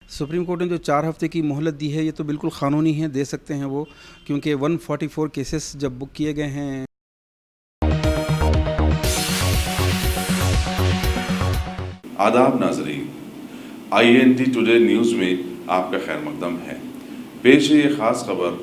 Supreme court ने जो 4 हफ्ते की मोहलत दी है ये तो बिल्कुल क़ानूनी है, दे सकते हैं वो, क्योंकि 144 केसेस जब बुक किए गए हैं। आदाब नाज़रीन, INT टुडे न्यूज़ में आपका खैर मकदम है। पेश है ये ख़ास खबर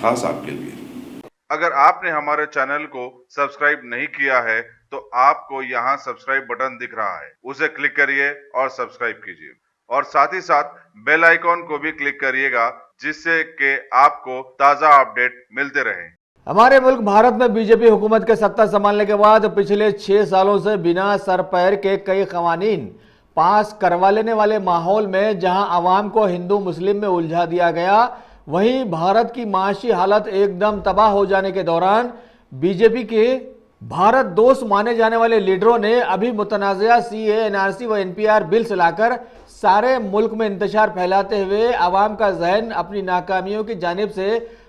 ख़ास आपके लिए। अगर आपने हमारे चैनल को सब्सक्राइब नहीं किया है तो आपको यहाँ सब्सक्राइब बटन दिख रहा है, उसे क्लिक करिए और सब्सक्राइब कीजिए और साथ ही साथ बेल आइकॉन को भी क्लिक करिएगा, जिससे कि आपको ताज़ा अपडेट मिलते रहें। हमारे मुल्क भारत में बीजेपी हुकूमत के सत्ता संभालने के बाद पिछले 6 सालों से बिना सर पैर के कई कवानीन पास करवा लेने वाले माहौल में जहां अवाम को हिंदू मुस्लिम में उलझा दिया गया, वहीं भारत की माशी हालत एकदम तबाह हो जाने के दौरान बीजेपी के भारत दोस्त माने जाने वाले लीडरों ने अभी मुतनाज़ा CAA, NRC व NPR बिल्स लाकर सारे मुल्क में इंतशार फैलाते हुए अवाम का जहन अपनी नाकामियों की जानिब से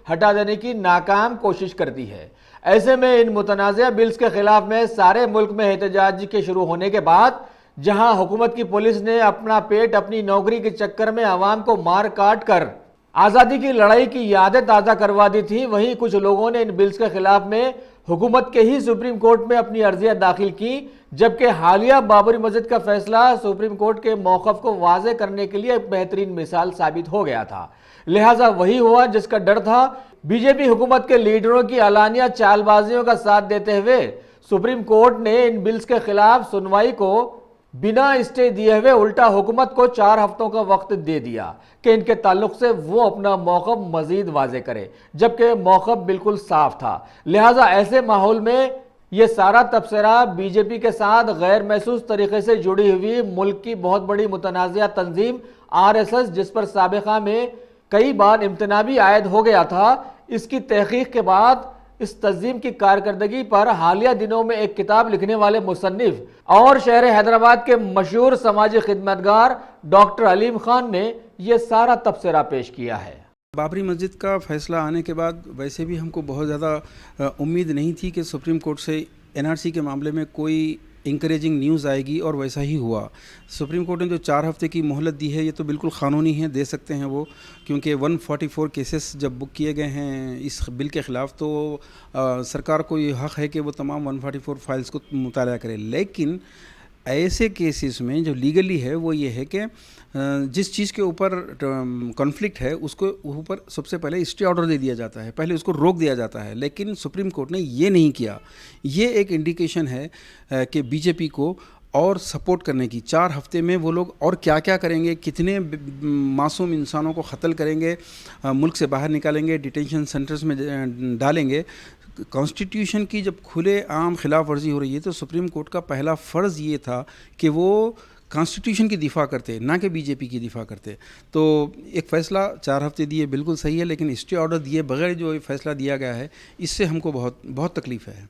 हटा देने की नाकाम कोशिश करती है। ऐसे में इन मुतनाज़ा बिल्स के खिलाफ में सारे मुल्क में एहतजाज के शुरू होने के बाद जहां हुकूमत की पुलिस ने अपना पेट अपनी नौकरी के चक्कर में अवाम को मार काट कर आज़ादी की लड़ाई की यादें ताज़ा करवा दी थी, वहीं कुछ लोगों ने इन बिल्स के खिलाफ में हुकूमत के ही सुप्रीम कोर्ट में अपनी अर्जियां दाखिल की, जबकि हालिया बाबरी मस्जिद का फैसला सुप्रीम कोर्ट के मौक़िफ़ को वाज़े करने के लिए एक बेहतरीन मिसाल साबित हो गया था। लिहाजा वही हुआ जिसका डर था। बीजेपी हुकूमत के लीडरों की अलानिया चालबाजियों का साथ देते हुए सुप्रीम कोर्ट ने इन बिल्स के खिलाफ सुनवाई को बिना स्टे दिए हुए उल्टा हुकूमत को 4 हफ्तों का वक्त दे दिया कि इनके ताल्लुक से वो अपना मौक़िफ़ मजीद वाज़े करे, जबकि मौक़िफ़ बिल्कुल साफ था। लिहाजा ऐसे माहौल में ये सारा तबसरा बीजेपी के साथ गैर महसूस तरीके से जुड़ी हुई मुल्क की बहुत बड़ी मुतनाज़ा तंजीम RSS, जिस पर साबिक़ा में कई बार इम्तना भी आयद हो गया था, इसकी तहकीक के बाद इस तंजीम की कारकर्दगी पर हालिया दिनों में एक किताब लिखने वाले मुसन्निफ और शहर हैदराबाद के मशहूर समाजी खिदमतगार डॉक्टर अलीम खान ने यह सारा तबसरा पेश किया है। बाबरी मस्जिद का फ़ैसला आने के बाद वैसे भी हमको बहुत ज़्यादा उम्मीद नहीं थी कि सुप्रीम कोर्ट से NRC के मामले में कोई इंकरेजिंग न्यूज़ आएगी, और वैसा ही हुआ। सुप्रीम कोर्ट ने जो 4 हफ्ते की मोहलत दी है ये तो बिल्कुल क़ानूनी है, दे सकते हैं वो, क्योंकि 144 केसेस जब बुक किए गए हैं इस बिल के ख़िलाफ़ तो सरकार को ये हक़ है कि वो तमाम 144 फाइल्स को मुताला करे। लेकिन ऐसे केसेस में जो लीगली है वो ये है कि जिस चीज़ के ऊपर कॉन्फ्लिक्ट है उसको ऊपर सबसे पहले स्टे ऑर्डर दे दिया जाता है, पहले उसको रोक दिया जाता है। लेकिन सुप्रीम कोर्ट ने ये नहीं किया। ये एक इंडिकेशन है कि बीजेपी को और सपोर्ट करने की। 4 हफ्ते में वो लोग और क्या क्या करेंगे, कितने मासूम इंसानों को क़त्ल करेंगे, मुल्क से बाहर निकालेंगे, डिटेंशन सेंटर्स में डालेंगे। कॉन्स्टिट्यूशन की जब खुले आम खिलाफ वर्जी हो रही है तो सुप्रीम कोर्ट का पहला फ़र्ज़ ये था कि वो कॉन्स्टिट्यूशन की दिफा करते, ना कि बीजेपी की दिफा करते। तो एक फ़ैसला 4 हफ्ते दिए बिल्कुल सही है, लेकिन स्टे ऑर्डर दिए बगैर जो फ़ैसला दिया गया है इससे हमको बहुत बहुत तकलीफ़ है।